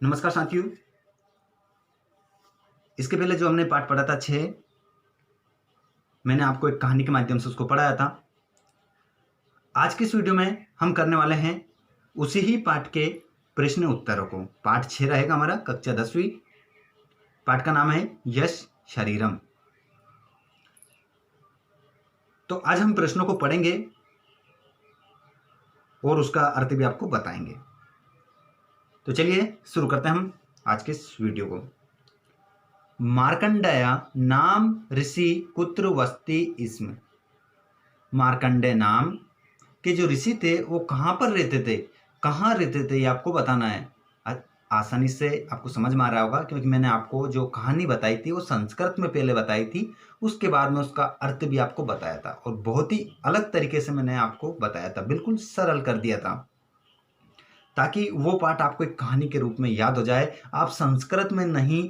नमस्कार साथियों। इसके पहले जो हमने पाठ पढ़ा था 6, मैंने आपको एक कहानी के माध्यम से उसको पढ़ाया था। आज की इस वीडियो में हम करने वाले हैं उसी ही पाठ के प्रश्न उत्तरों को। पाठ 6 रहेगा हमारा, कक्षा 10वीं। पाठ का नाम है यश शरीरम। तो आज हम प्रश्नों को पढ़ेंगे और उसका अर्थ भी आपको बताएंगे। तो चलिए शुरू करते हैं हम आज के इस वीडियो को। मार्कंडेय नाम ऋषि कुत्र वस्ति इसमें। मार्कंडेय नाम के जो ऋषि थे वो कहाँ पर रहते थे, कहाँ रहते थे, ये आपको बताना है। आसानी से आपको समझ में आ रहा होगा क्योंकि मैंने आपको जो कहानी बताई थी वो संस्कृत में पहले बताई थी, उसके बाद में उसका अर्थ भी आपको बताया था और बहुत ही अलग तरीके से मैंने आपको बताया था, बिल्कुल सरल कर दिया था ताकि वो पाठ आपको एक कहानी के रूप में याद हो जाए। आप संस्कृत में नहीं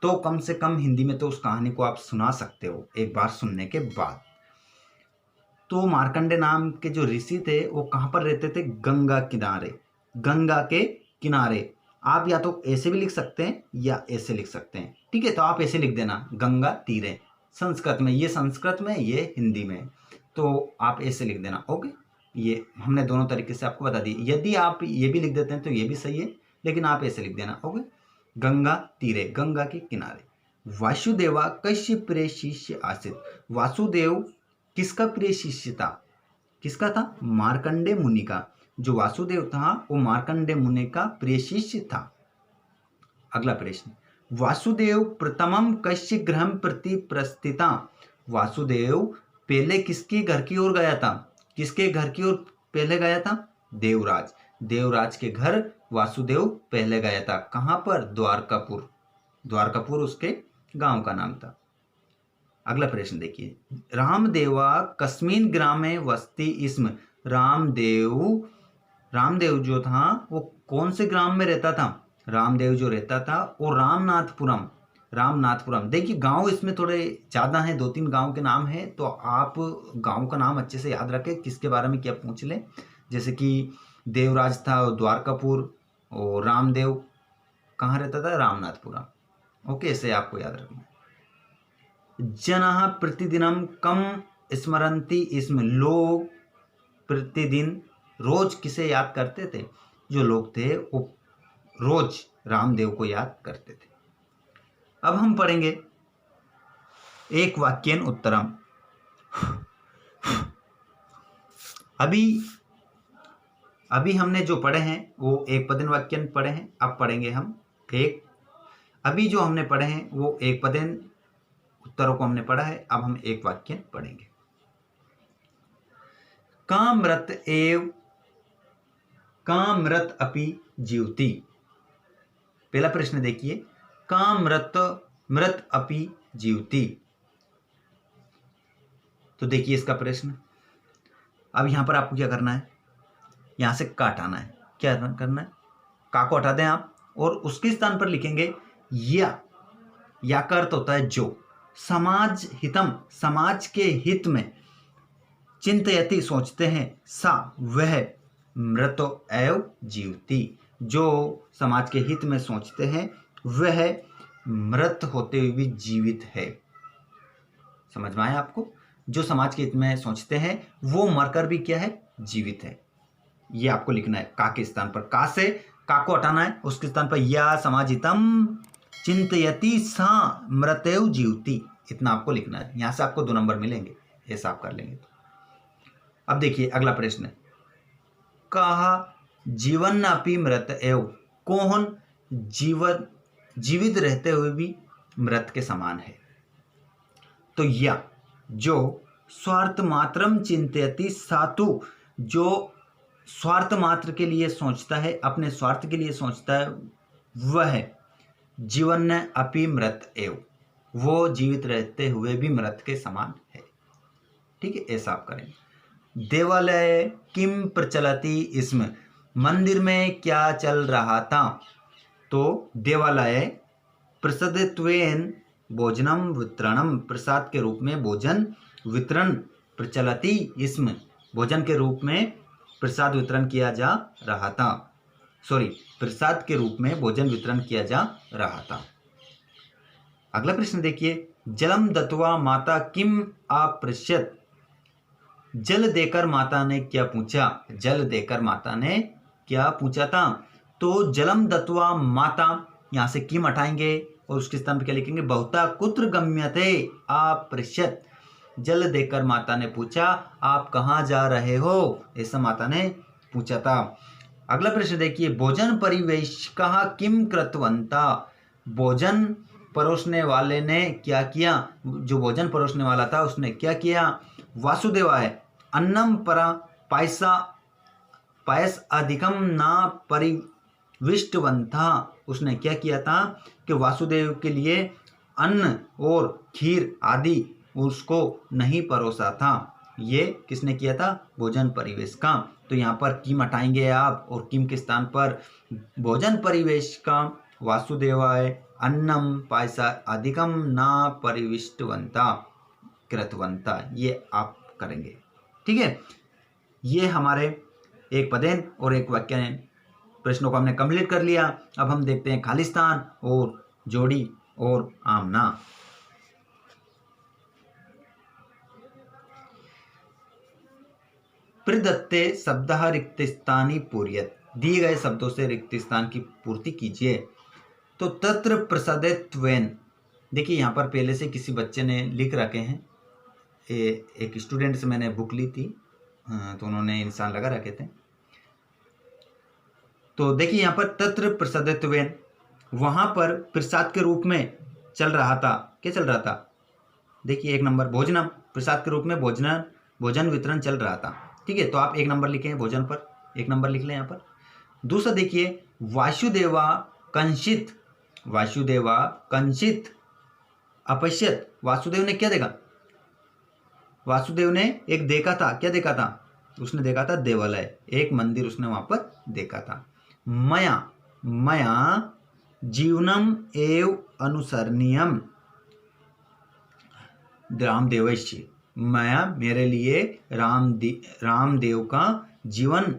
तो कम से कम हिंदी में तो उस कहानी को आप सुना सकते हो एक बार सुनने के बाद। तो मार्कंडे नाम के जो ऋषि थे वो कहाँ पर रहते थे? गंगा किनारे, गंगा के किनारे। आप या तो ऐसे भी लिख सकते हैं या ऐसे लिख सकते हैं, ठीक है। तो आप ऐसे लिख देना गंगा तीरे, संस्कृत में, ये संस्कृत में, ये हिंदी में, तो आप ऐसे लिख देना। ओके, ये हमने दोनों तरीके से आपको बता दी। यदि आप ये भी लिख देते हैं तो ये भी सही है, लेकिन आप ऐसे लिख देना। ओके, गंगा तीरे, गंगा के किनारे। वासुदेवा कश्य प्रिय शिष्य आसित। वासुदेव किसका प्रिय शिष्य था? किसका था? मार्कंडे मुनि का। जो वासुदेव था वो मार्कंडे मुनि का प्रिय शिष्य था। अगला प्रश्न, वासुदेव प्रथमम कश्य गृह प्रति प्रस्थिता। वासुदेव पहले किसके घर की ओर गया था? किसके घर की ओर पहले गया था? देवराज। देवराज के घर वासुदेव पहले गया था। कहाँ पर? द्वारकापुर। द्वारकापुर उसके गांव का नाम था। अगला प्रश्न देखिए, रामदेवा कस्मिन ग्रामे वस्ती इसम। रामदेव जो था वो कौन से ग्राम में रहता था? रामदेव जो रहता था वो रामनाथपुरम। रामनाथपुरम। देखिए गांव इसमें थोड़े ज़्यादा हैं, 2-3 गांव के नाम हैं, तो आप गांव का नाम अच्छे से याद रखें, किसके बारे में क्या पूछ लें। जैसे कि देवराज था द्वारकापुर और रामदेव कहाँ रहता था? रामनाथपुरम। ओके, इसे आपको याद रखना। जनः प्रतिदिनम कम स्मरन्ति इसमें। लोग प्रतिदिन रोज किसे याद करते थे? जो लोग थे वो रोज रामदेव को याद करते थे। अब हम पढ़ेंगे एक वाक्यन उत्तरम। अभी हमने जो पढ़े हैं वो एक पदन वाक्यन पढ़े हैं। अब पढ़ेंगे हम अभी जो हमने पढ़े हैं वो एक पदन उत्तरों को हमने पढ़ा है। अब हम एक वाक्य पढ़ेंगे। कामृत अपि जीवति। पहला प्रश्न देखिए, मृत अपि जीवति। तो देखिए इसका प्रश्न। अब यहां पर आपको क्या करना है? यहां से का हटाना है। क्या करना है? का को हटा दें आप और उसके स्थान पर लिखेंगे या का अर्थ होता है जो। समाज हितम, समाज के हित में। चिंतयति, सोचते हैं। सा, वह। मृतो एव जीवति, जो समाज के हित में सोचते हैं वह मृत होते हुए भी जीवित है। समझ में आया आपको? जो समाज के हित में सोचते हैं वो मरकर भी क्या है? जीवित है। ये आपको लिखना है का के स्थान पर। का से का को हटाना है, उसके स्थान पर या समाजितम चिंतयति सा मृतेव जीवति, इतना आपको लिखना है। यहां से आपको 2 नंबर मिलेंगे, ऐसा आप कर लेंगे तो। अब देखिए अगला प्रश्न है, कहा जीवन अपि मृत एव। कौन जीवित रहते हुए भी मृत के समान है? तो या जो स्वार्थ मात्रम चिंतयति सातु, जो स्वार्थ मात्र के लिए सोचता है, अपने स्वार्थ के लिए सोचता है, वह जीवन अपि मृत एव, वो जीवित रहते हुए भी मृत के समान है। ठीक है, ऐसा आप करेंगे। देवालय किम प्रचलति इसमें। मंदिर में क्या चल रहा था? तो देवालय प्रसादत्वेन भोजनम वितरणम, प्रसाद के रूप में भोजन वितरण। प्रचलति इसमें, भोजन के रूप में प्रसाद वितरण किया जा रहा था। प्रसाद के रूप में भोजन वितरण किया जा रहा था। अगला प्रश्न देखिए, जलम दत्वा माता किम अपृच्छत। जल देकर माता ने क्या पूछा? जल देकर माता ने क्या पूछा था? तो जलम दत्वा माता, यहां से किम हटाएंगे और उसके स्थान पर क्या लिखेंगे? बहुता कुत्र गम्यते अपृच्छत। जल देकर माता ने पूछा, आप कहाँ जा रहे हो? ऐसा माता ने पूछा था। अगला प्रश्न देखिए, भोजन परिवेशकः किम कृतवन्ता। भोजन परोसने वाले ने क्या किया? जो भोजन परोसने वाला था उसने क्या किया? वासुदेवाय अन्नम परा पायसा पायस अधिकम ना परिविष्टवंता। उसने क्या किया था कि वासुदेव के लिए अन्न और खीर आदि उसको नहीं परोसा था। ये किसने किया था? भोजन परिवेश का। तो यहाँ पर किम हटाएंगे आप और किम के स्थान पर भोजन परिवेश का वासुदेवाय अन्नम पायसा अधिकम ना परिविष्टवंता कृतवंता, ये आप करेंगे। ठीक है, ये हमारे एक पदेन और एक वाक्यायन प्रश्नों को हमने कंप्लीट कर लिया। अब हम देखते हैं खालिस्तान और जोड़ी और आमना। प्रदत्ते शब्दः रिक्तस्थानि पूर्यत। दिए गए शब्दों से रिक्त स्थान की पूर्ति कीजिए। तो तत्र प्रसादित्वेन, देखिए यहाँ पर पहले से किसी बच्चे ने लिख रखे हैं। एक स्टूडेंट से मैंने बुक ली थी, तो उन्होंने इंसान लगा रखे थे। तो देखिए यहाँ पर तत्र प्रसादित्वेन, वहाँ पर प्रसाद के रूप में चल रहा था। क्या चल रहा था? देखिए 1 नंबर भोजनम, प्रसाद के रूप में भोजन वितरण चल रहा था। ठीक है, तो आप 1 नंबर लिखें, भोजन पर 1 नंबर लिख लें यहाँ पर। दूसरा देखिए, वासुदेवा कंसित, वासुदेवा कंसित अपश्यत। वासुदेव ने क्या देखा? वासुदेव ने एक देखा था। क्या देखा था? उसने देखा था देवालय, एक मंदिर उसने वहां पर देखा था। मया मया जीवनम एव अनुसरणीयम रामदेवस्य। मैं, मेरे लिए रामदेव का जीवन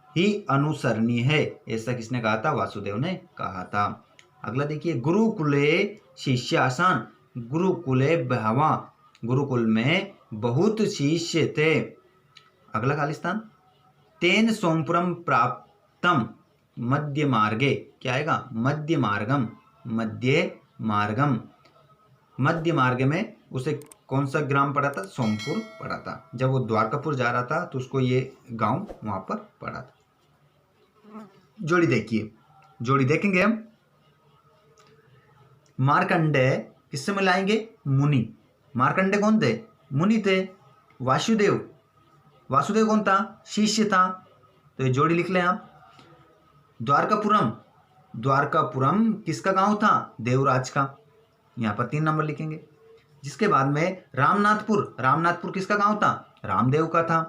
ही अनुसरणीय है, ऐसा किसने कहा था? वासुदेव ने कहा था। अगला देखिए, गुरुकुले शिष्यासन, गुरुकुले बहवा, गुरुकुल में बहुत शिष्य थे। अगला खालिस्तान, तेन सोमपुरम प्राप्तम मध्य मार्गे। क्या आएगा? मध्य मार्गम, मध्य मार्गम। मध्य मार्ग में उसे कौन सा ग्राम पड़ा था? सोमपुर पड़ा था। जब वो द्वारकापुर जा रहा था तो उसको ये गांव वहां पर पड़ा था। जोड़ी देखिए, जोड़ी देखेंगे हम। मार्कंडेय किससे मिलाएंगे? मुनि। मार्कंडेय कौन थे? मुनि थे। वासुदेव, वासुदेव कौन था? शिष्य था। तो ये जोड़ी लिख लें आप। द्वारकापुरम, द्वारकापुरम किसका गांव था? देवराज का। यहाँ पर 3 नंबर लिखेंगे। जिसके बाद में रामनाथपुर, रामनाथपुर किसका गांव था? रामदेव का था।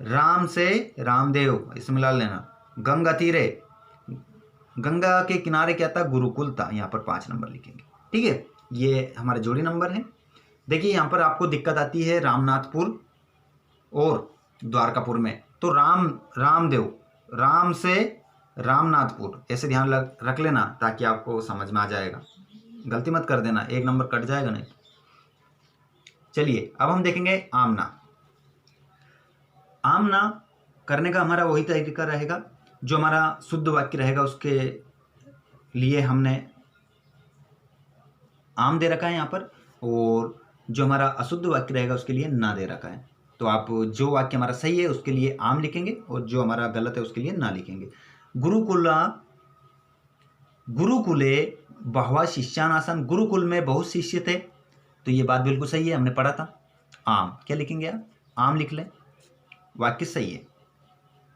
राम से रामदेव, इसमें मिला लेना। गंगा तीरे, गंगा के किनारे क्या था? गुरुकुल था। यहाँ पर 5 नंबर लिखेंगे। ठीक है, ये हमारे जोड़ी नंबर है। देखिए यहाँ पर आपको दिक्कत आती है रामनाथपुर और द्वारकापुर में। तो रामदेव, राम से रामनाथपुर, ऐसे ध्यान रख लेना ताकि आपको समझ में आ जाएगा। गलती मत कर देना, 1 नंबर कट जाएगा नहीं। चलिए अब हम देखेंगे आमना। आमना करने का हमारा वही तरीका रहेगा, जो हमारा शुद्ध वाक्य रहेगा उसके लिए हमने आम दे रखा है यहाँ पर, और जो हमारा अशुद्ध वाक्य रहेगा उसके लिए ना दे रखा है। तो आप जो वाक्य हमारा सही है उसके लिए आम लिखेंगे और जो हमारा गलत है उसके लिए ना लिखेंगे। गुरुकुले बहवा शिष्यानासन, गुरुकुल में बहुत शिष्य थे। तो ये बात बिल्कुल सही है, हमने पढ़ा था। आम क्या लिखेंगे आप? आम लिख लें, वाक्य सही है।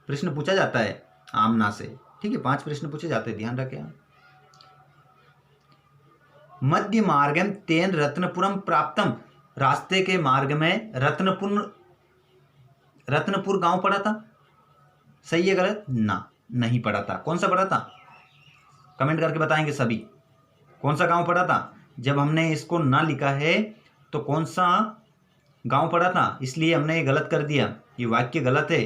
प्रश्न पूछा जाता है आमना से। ठीक है, 5 प्रश्न पूछे जाते हैं, ध्यान रखें। मध्य मार्गम तेन रत्नपुरम प्राप्तम, रास्ते के मार्ग में रत्नपुर गांव पड़ा था। सही है गलत? ना, नहीं पड़ा था। कौन सा पड़ा था? कमेंट करके बताएंगे सभी, कौन सा गांव पड़ा था। जब हमने इसको ना लिखा है तो कौन सा गांव पड़ा था, इसलिए हमने ये गलत कर दिया। ये वाक्य गलत है,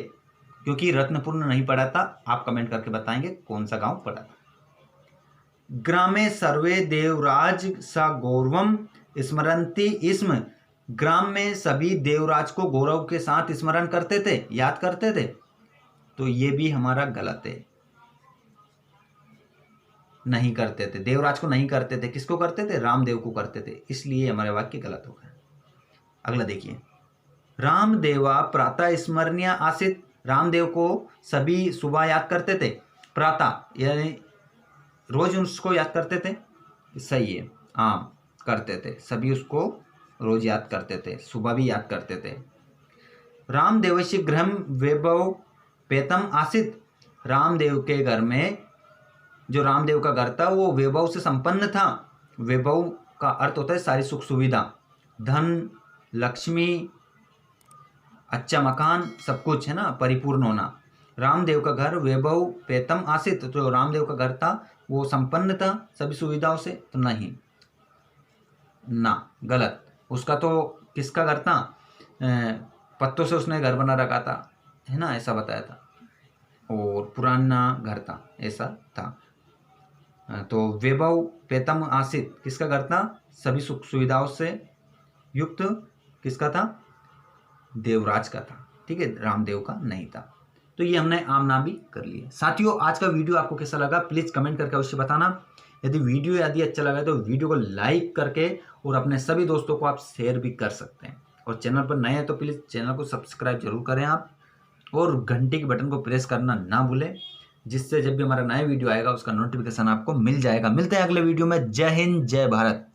क्योंकि रत्नपुर नहीं पढ़ा था। आप कमेंट करके बताएंगे कौन सा गांव पढ़ा था। ग्रामे सर्वे देवराज सा गौरवम स्मरंती इसम, ग्राम में सभी देवराज को गौरव के साथ स्मरण करते थे, याद करते थे। तो ये भी हमारा गलत है, नहीं करते थे। देवराज को नहीं करते थे, किसको करते थे? रामदेव को करते थे, इसलिए हमारे वाक्य गलत हो गए। अगला देखिए, रामदेवा प्रातः स्मरणीय आसित, रामदेव को सभी सुबह याद करते थे। प्रातः यानी रोज उसको याद करते थे, सही है। आम करते थे, सभी उसको रोज याद करते थे, सुबह भी याद करते थे। रामदेवस्य गृहम वैभव पेतम आसित, रामदेव के घर में, जो रामदेव का घर था वो वैभव से संपन्न था। वैभव का अर्थ होता है सारी सुख सुविधा, धन, लक्ष्मी, अच्छा मकान, सब कुछ है ना, परिपूर्ण होना। रामदेव का घर वैभव पेतम आसित, तो रामदेव का घर था वो संपन्न था सभी सुविधाओं से, तो नहीं ना, गलत। उसका तो किसका घर था? पत्तों से उसने घर बना रखा था, है ना, ऐसा बताया था, और पुराना घर था, ऐसा था। तो वैभव पेतम आसित किसका घर था? सभी सुख सुविधाओं से युक्त किसका था? देवराज का था, ठीक है, रामदेव का नहीं था। तो ये हमने आम नाम भी कर लिए। साथियों, आज का वीडियो आपको कैसा लगा प्लीज़ कमेंट करके अवश्य बताना। यदि वीडियो अच्छा लगा तो वीडियो को लाइक करके और अपने सभी दोस्तों को आप शेयर भी कर सकते हैं। और चैनल पर नए हैं तो प्लीज़ चैनल को सब्सक्राइब जरूर करें आप, और घंटी के बटन को प्रेस करना ना भूलें, जिससे जब भी हमारा नया वीडियो आएगा उसका नोटिफिकेशन आपको मिल जाएगा। मिलते हैं अगले वीडियो में। जय हिंद, जय भारत।